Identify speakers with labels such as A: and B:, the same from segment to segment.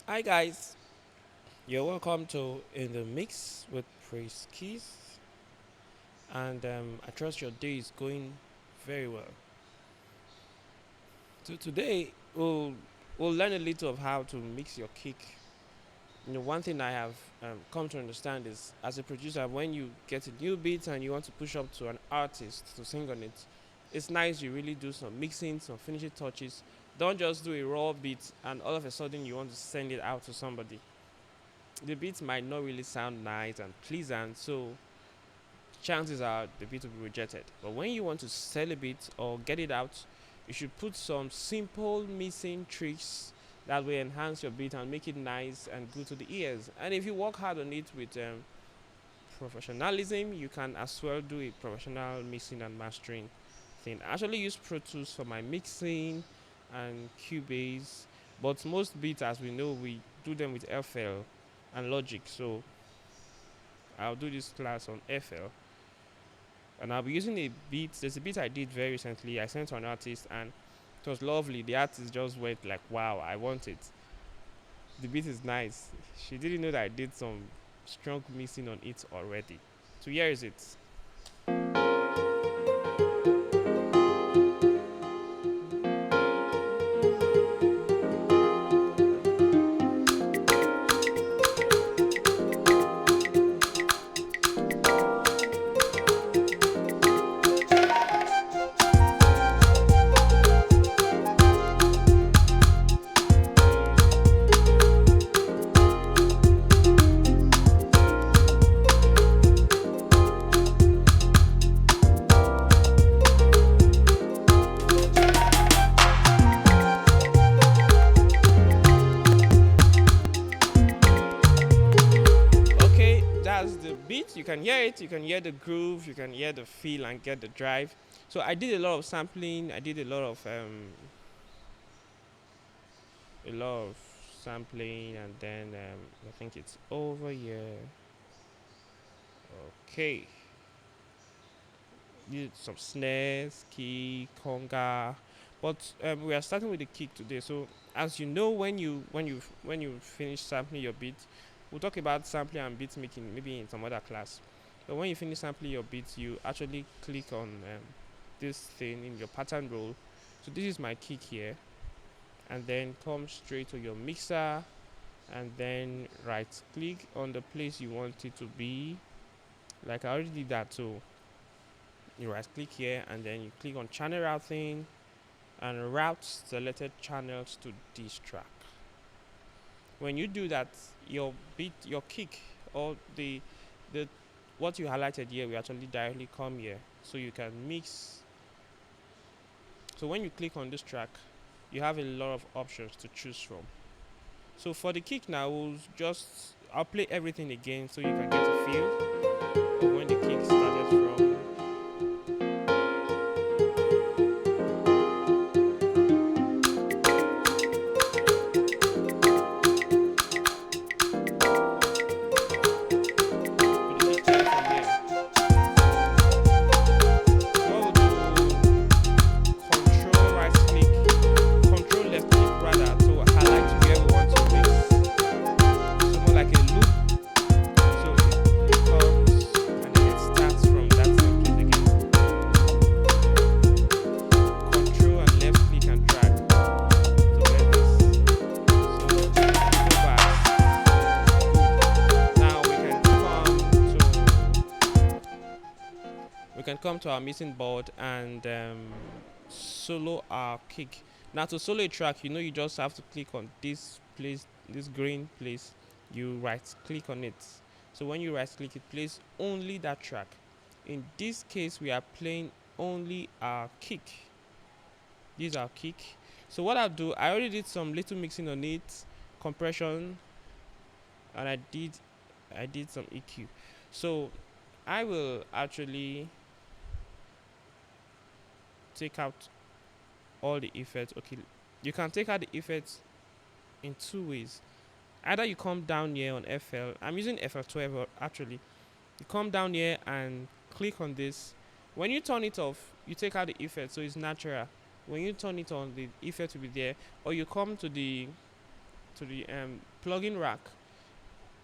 A: Hi guys, you're welcome to In the Mix with Praise Keys, and I trust your day is going very well. So today we'll learn a little of how to mix your kick. One thing I have come to understand is, as a producer, when you get a new beat and you want to push up to an artist to sing on it, it's nice you really do some mixing, some finishing touches. Don't just do a raw beat and all of a sudden you want to send it out to somebody. The beat might not really sound nice and pleasant, so chances are the beat will be rejected. But when you want to sell a beat or get it out, you should put some simple missing tricks that will enhance your beat and make it nice and good to the ears. And if you work hard on it with professionalism, you can as well do a professional mixing and mastering thing. I actually use Pro Tools for my mixing and Cubase, but most beats, as we know, we do them with FL and Logic. So I'll do this class on FL, and I'll be using a beat. There's a beat I did very recently. I sent to an artist, and it was lovely. The artist just went like, "Wow, I want it." The beat is nice. She didn't know that I did some strong mixing on it already. So here is it. Okay, that's the beat. You can hear it. You can hear the groove. You can hear the feel and get the drive. So I did a lot of sampling. I did a lot of sampling, and then I think it's over here. Okay, did some snares, key, conga, but we are starting with the kick today. So as you know, when you finish sampling your beat, we'll talk about sampling and beat making maybe in some other class. But when you finish sampling your beats, you actually click on this thing in your pattern roll. So this is my kick here, and then come straight to your mixer, and then right click on the place you want it to be. Like I already did that, so you right click here and then you click on channel routing and route selected channels to this track. When you do that, your beat, your kick, or the what you highlighted here will actually directly come here, so you can mix. So when you click on this track, you have a lot of options to choose from. So for the kick now, I'll play everything again so you can get a feel of when the kick started from. So the kick started from here. What we'll do, control right click, control left click rather, to highlight where we want to mix. So more like a loop. So it comes and then it starts from that same place again. Control and left click and drag to get this. So go back. Good. Now we can come to our mixing board and solo our kick. Now to solo a track, you just have to click on this place, this green place. You right click on it. So when you right click, it plays only that track. In this case, we are playing only our kick. This is our kick. So what I'll do, I already did some little mixing on it, compression, and I did some EQ. So I will actually take out all the effects. Okay, you can take out the effects in two ways. Either you come down here on FL. I'm using FL12 actually. You come down here and click on this. When you turn it off, you take out the effect, so it's natural. When you turn it on, the effect will be there. Or you come to the plugin rack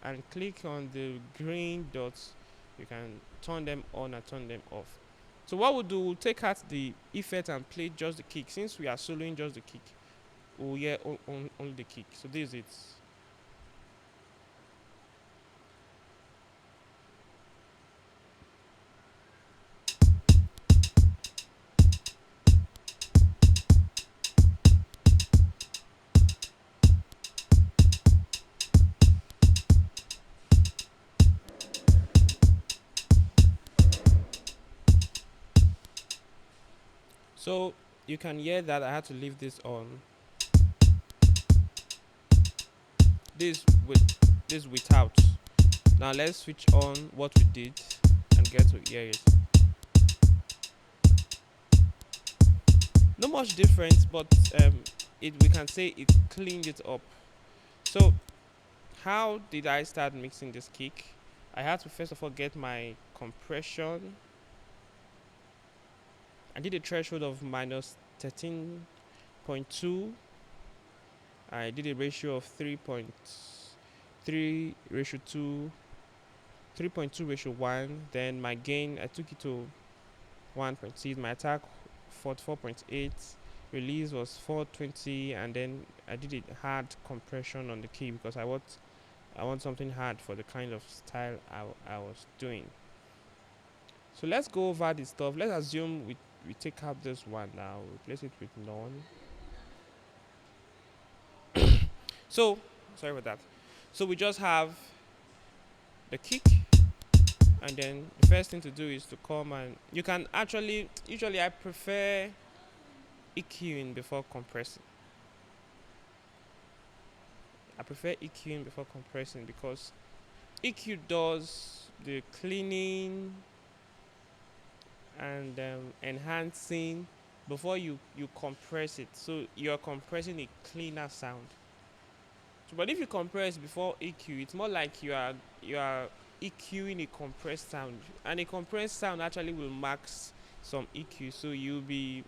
A: and click on the green dots, you can turn them on and turn them off. So what we'll do, we'll take out the effect and play just the kick. Since we are soloing just the kick, we'll hear only the kick. So this is it. So you can hear that I had to leave this on. This with this without. Now let's switch on what we did and get to hear it. Not much difference, but we can say it cleaned it up. So how did I start mixing this kick? I had to first of all get my compression. I did a threshold of minus 13.2. I did a ratio of 3.3 ratio 2, 3.2 ratio 1. Then my gain, I took it to 1.6. My attack 44.8. Release was 420, and then I did a hard compression on the key because I want something hard for the kind of style I was doing. So let's go over this stuff. Let's assume we take out this one now, replace it with none. So sorry about that. So we just have the kick, and then the first thing to do is to come, and you can actually, usually I prefer EQing before compressing. Because EQ does the cleaning and enhancing before you compress it. So you're compressing a cleaner sound. So, but if you compress before EQ, it's more like you are EQing a compressed sound, and a compressed sound actually will max some EQ. So you'll be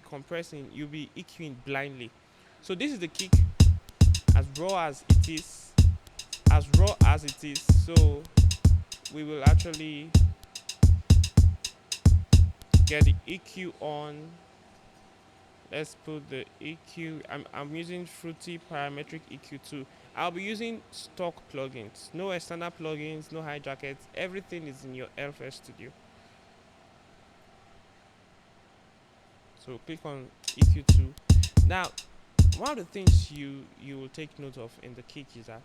A: compressing, you'll be EQing blindly. So this is the kick, as raw as it is. So we will actually get the EQ on. Let's put the EQ. I'm using Fruity Parametric EQ2. I'll be using stock plugins, no external plugins, no hijackets. Everything is in your FL Studio. So click on EQ2. Now, one of the things you will take note of in the kick is that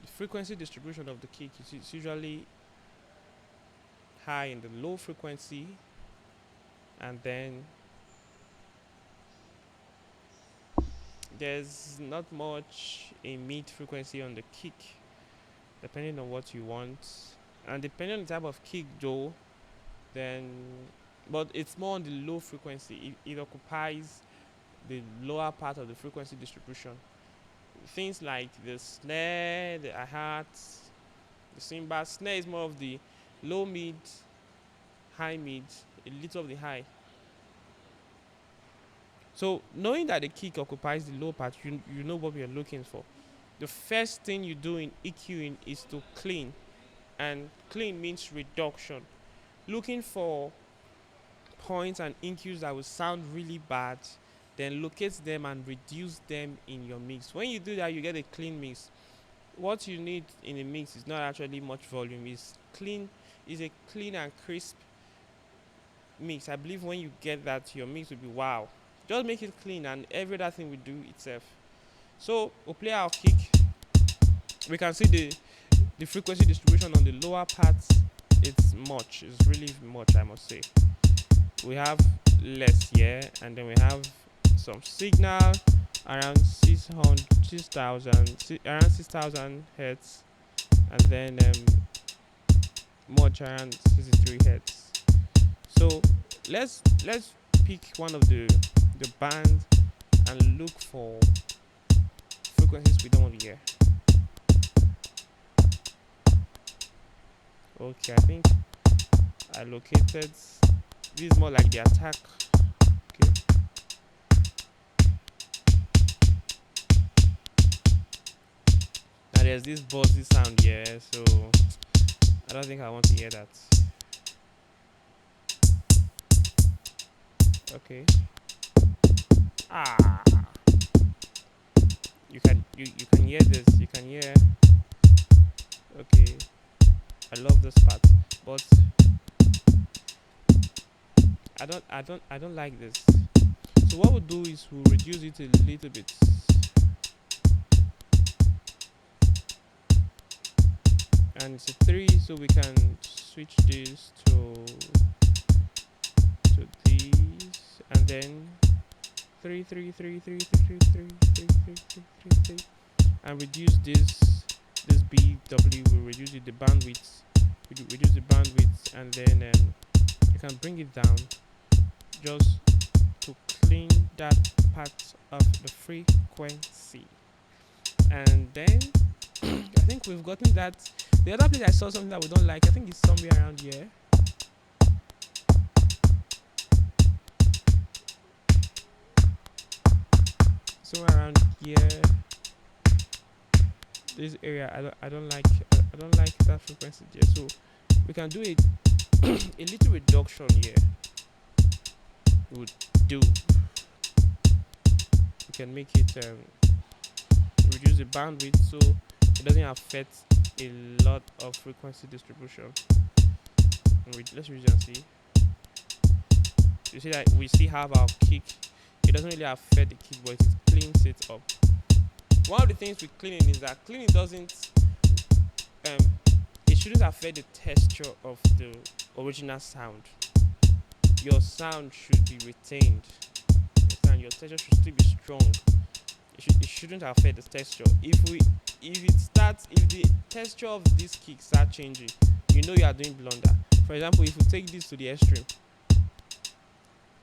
A: the frequency distribution of the kick is usually high in the low frequency, and then there's not much in mid frequency on the kick, depending on what you want, and depending on the type of kick though, then, but it's more on the low frequency. It occupies the lower part of the frequency distribution. Things like the snare, the hi-hat, the cymbal. Snare is more of the low mid, high mid, a little of the high. So knowing that the kick occupies the low part, you know what we are looking for. The first thing you do in EQing is to clean, and clean means reduction. Looking for points and EQs that will sound really bad, then locate them and reduce them in your mix. When you do that, you get a clean mix. What you need in a mix is not actually much volume. It's clean. It's a clean and crisp mix. I believe when you get that, your mix will be wow. Just make it clean, and every other thing will do itself. So we'll play our kick. We can see the frequency distribution on the lower parts. It's really much, I must say. We have less here, and then we have some signal around 6,000 hertz, and then much around 63 hertz. So let's pick one of the bands and look for frequencies we don't want to hear. Okay, I think I located. This is more like the attack. Okay. there's this buzzy sound here, so I don't think I want to hear that. Okay. Ah, you can hear this. You can hear. Okay, I love this part, but I don't like this. So what we'll do is we'll reduce it a little bit, and it's a 3, so we can switch this to these, and then 3 and reduce this BW. Will reduce it, the bandwidth. Reduce the bandwidth, and then you can bring it down just to clean that part of the frequency. And then I think we've gotten that. The other place I saw something that we don't like, I think it's somewhere around here. Somewhere around here. This area, I don't like that frequency there. So we can do it a little reduction here. Would do. We can make it reduce the bandwidth so it doesn't affect a lot of frequency distribution. Let's reduce and see. You see that we still have our kick. It doesn't really affect the kick, but it cleans it up. One of the things with cleaning is that cleaning doesn't it shouldn't affect the texture of the original sound. Your sound should be retained. And your texture should still be strong. It shouldn't affect the texture. If the texture of this kick start changing, you know you are doing blunder. For example, if you take this to the extreme,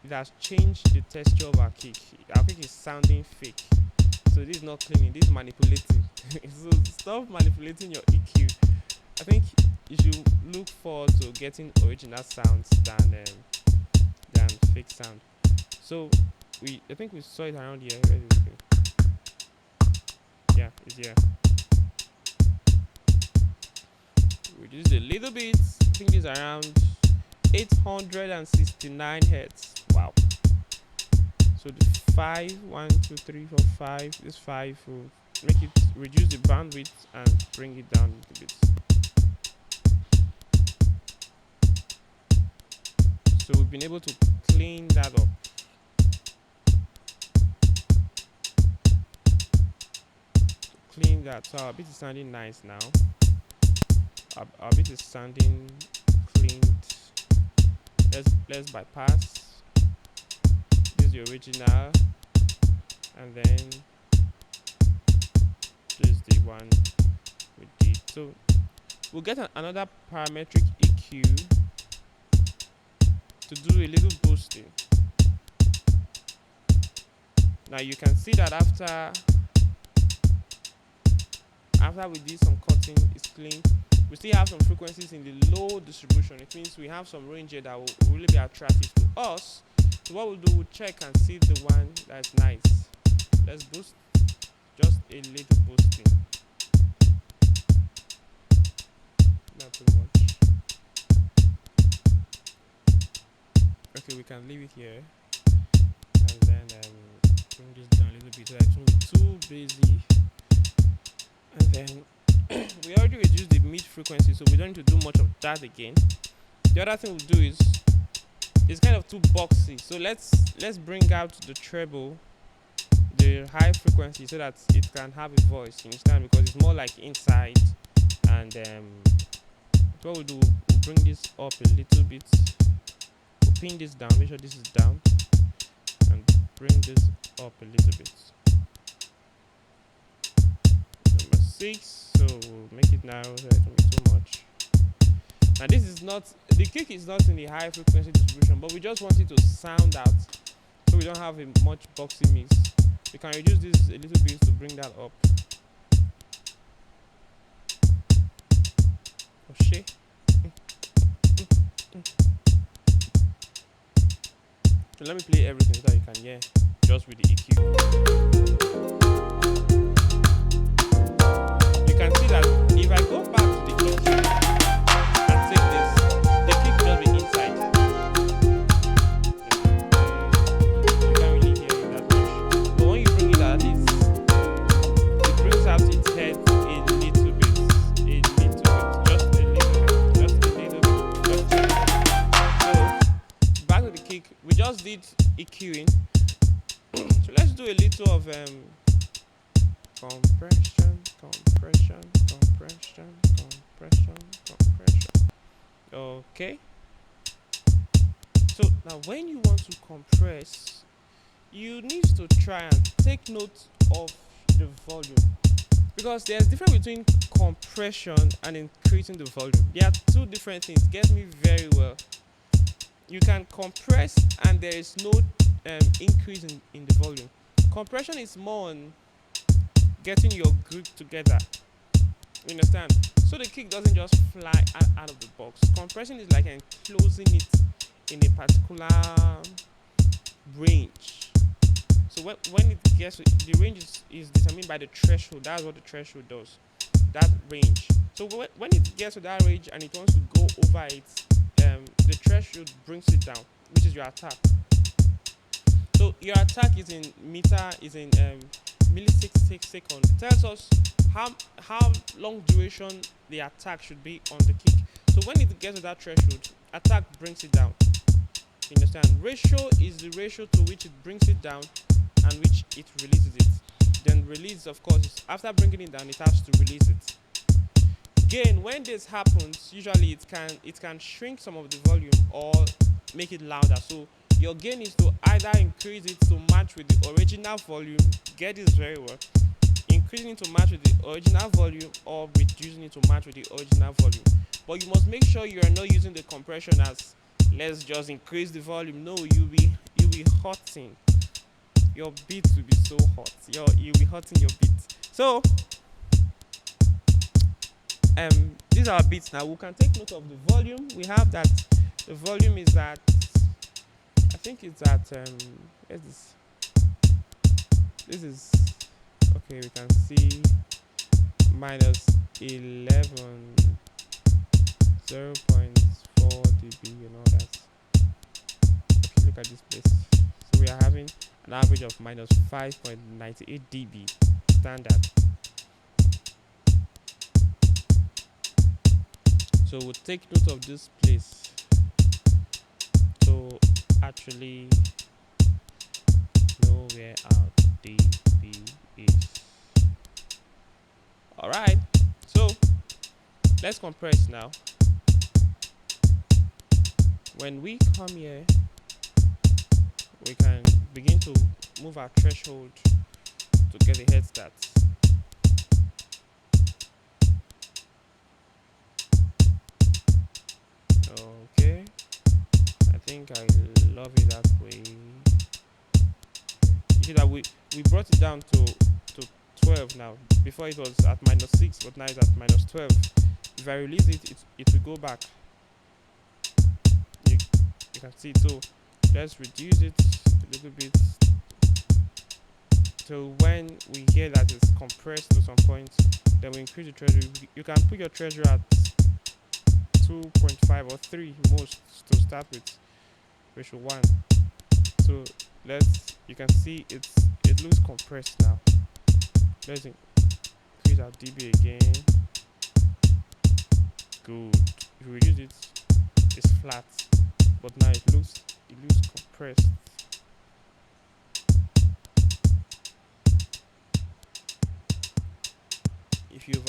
A: it has changed the texture of our kick. Our kick is sounding fake. So this is not cleaning, this is manipulating. So stop manipulating your EQ. I think you should look forward to getting original sounds than fake sound. So I think we saw it around here. Where is it? Yeah, it's here. Reduce a little bit. I think it's around 869 hertz. Wow. So the 5, 1, 2, 3, 4, 5. This 5 will make it reduce the bandwidth and bring it down a little bit. So we've been able to clean that up. Clean that. So our beat is sounding nice now. Our beat is sounding cleaned. Let's bypass. This is the original, and then this is the one we did. So we'll get another parametric EQ to do a little boosting. Now you can see that after we did some cutting, it's clean. We still have some frequencies in the low distribution. It means we have some range here that will really be attractive to us. So what we'll do, we'll check and see the one that's nice. Let's boost, just a little boosting. Not too much. Okay, we can leave it here, and then bring this down a little bit so that it won't be too busy. And then we already reduced the mid frequency, so we don't need to do much of that again. The other thing we'll do is it's kind of too boxy, so let's bring out the treble, the high frequency, so that it can have a voice, you understand, because it's more like inside. And what we'll do, we'll bring this up a little bit, we'll pin this down, make sure this is down, and bring this up a little bit. Number 6. So we'll make it now so it won't be too much. Now this is not, the kick is not in the high frequency distribution, but we just want it to sound out, so we don't have a much boxy mix. We can reduce this a little bit to bring that up. Oh shit. So let me play everything so that you can hear just with the EQ. You can see queuing. So let's do a little of compression, compression, compression, compression, compression. Okay. So now when you want to compress, you need to try and take note of the volume, because there's difference between compression and increasing the volume. They are two different things. Get me very well. You can compress and there is no increase in the volume. Compression is more on getting your grip together. You understand? So the kick doesn't just fly out of the box. Compression is like enclosing it in a particular range. So when it gets, the range is determined by the threshold. That's what the threshold does. That range. So when it gets to that range and it wants to go over it, the threshold brings it down, which is your attack. So your attack is in meter, is in millisecond. It tells us how long duration the attack should be on the kick. So when it gets to that threshold, attack brings it down. You understand? Ratio is the ratio to which it brings it down and which it releases it. Then release, of course, is after bringing it down, it has to release it. Again, when this happens, usually it can shrink some of the volume or make it louder. So your gain is to either increase it to match with the original volume. Get this very well. Increasing it to match with the original volume or reducing it to match with the original volume. But you must make sure you are not using the compression as let's just increase the volume. No, you'll be hurting. Your beat will be so hot. You'll be hurting your beat. So these are our beats now. We can take note of the volume. We have that the volume is at, I think it's at where's this? This is okay, we can see minus 11 0.4 dB and all that. Okay, look at this place. So we are having an average of minus 5.98 dB standard. So we'll take note of this place to actually know where our dB is. Alright, so let's compress now. When we come here, we can begin to move our threshold to get the head stats. Okay, I think I love it that way. You see that we brought it down to 12 now. Before it was at minus 6, but now it's at minus 12. If I release it, it will go back. You can see it. So let's reduce it a little bit. So when we hear that it's compressed to some point, then we increase the treasury. You can put your treasury at 2.5 or 3 most to start with, ratio 1. So you can see it looks compressed now. Let's increase our dB again. Good. If we reduce it, it's flat, but now it looks compressed. If you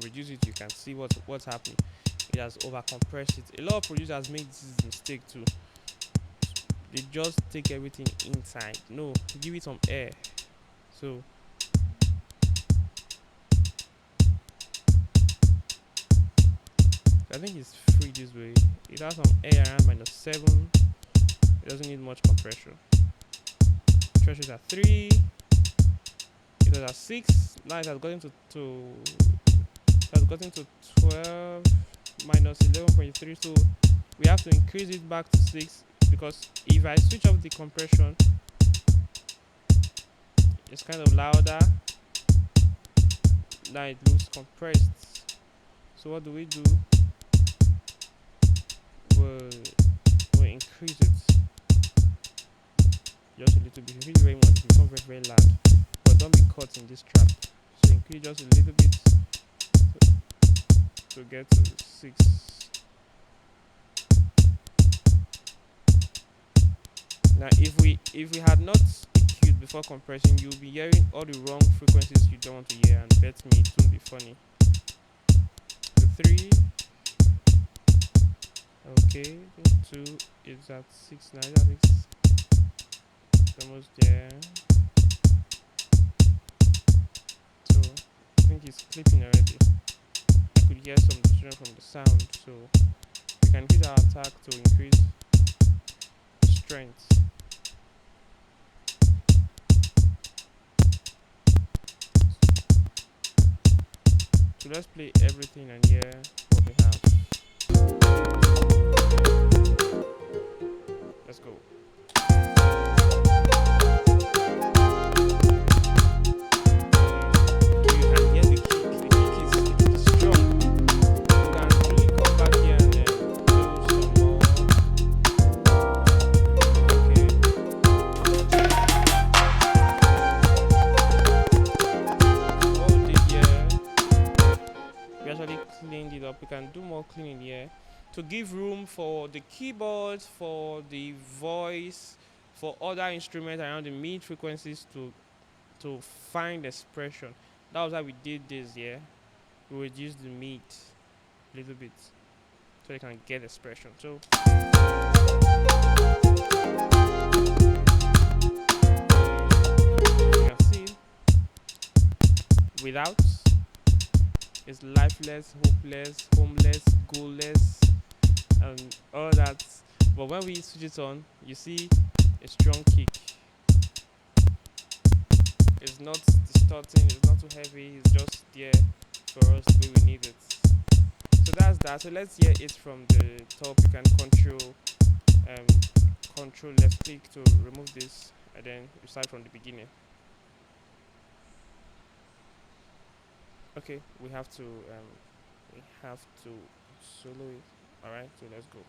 A: reduce it, you can see what's happening. It has over compressed it. A lot of producers make this mistake too. They just take everything inside. No, give it some air. So I think it's free this way. It has some air around minus 7. It doesn't need much compression. Threshold at 3. It was at 6. Now it has gotten to 12 minus 11.3. So we have to increase it back to 6, because if I switch off the compression, it's kind of louder. Now it looks compressed. So what do? We'll increase it just a little bit. Increase it very much, it becomes very, very loud. But don't be caught in this trap. So increase just a little bit to get to 6. Now, if we had not EQ'd before compressing, you'll be hearing all the wrong frequencies you don't want to hear, and bet me it won't be funny. The three, okay. The two is at 6.9. That is almost there. So I think it's clipping already. I could hear some distortion from the sound, so we can increase our attack to increase strength. So let's play everything and hear what we have. Let's go. So you can hear the kick. The kick is strong. You can really come back here and do some more. Okay. What we did here, we actually cleaned it up. We can do more cleaning here to give room for the keyboard, for the voice, for other instruments around the mid frequencies to find expression. That was how we did this here. We reduced the mid a little bit so they can get expression. So you can see without is lifeless, hopeless, homeless, goalless, and all that. But when we switch it on, you see a strong kick. It's not distorting, it's not too heavy, it's just there for us the way we need it. So that's that. So let's hear it from the top. You can um, control left click to remove this, and then you start from the beginning. Okay, we have to solo it. All right, so let's go.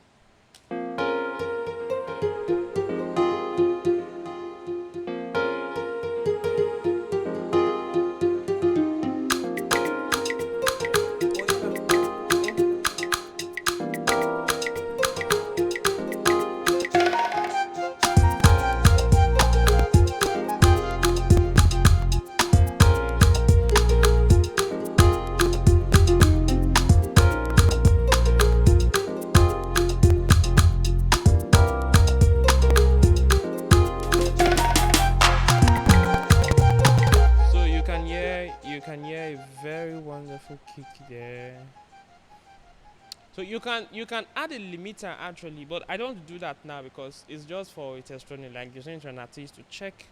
A: You can hear a very wonderful kick there. So you can add a limiter actually, but I don't do that now because it's just for a test running, like you're saying to an artist to check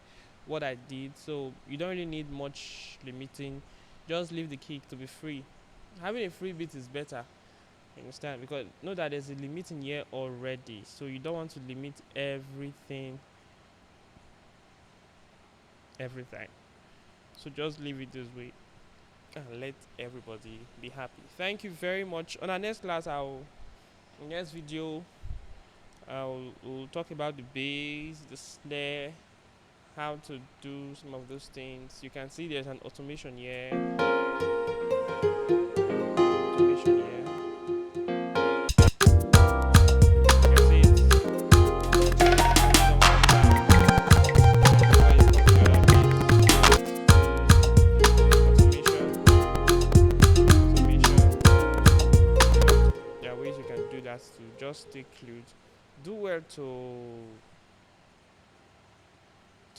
A: what I did. So you don't really need much limiting. Just leave the kick to be free. Having a free beat is better. You understand? Because know that there's a limit in here already. So you don't want to limit everything. Everything. So just leave it this way and let everybody be happy. Thank you very much. On our next class, next video, we'll talk about the bass, the snare, how to do some of those things. You can see there's an automation here. Automation here. You can see it. There are ways you can do that to just stay clued. Do well to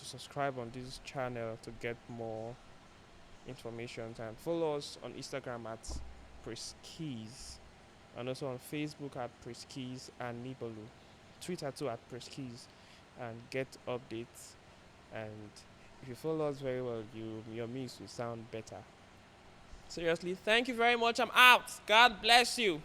A: subscribe on this channel to get more information, and follow us on Instagram at Preskeys, and also on Facebook at Preskeys and Nibolu, Twitter too at Preskeys, and get updates. And if you follow us very well, your mix will sound better. Seriously, thank you very much. I'm out. God bless you.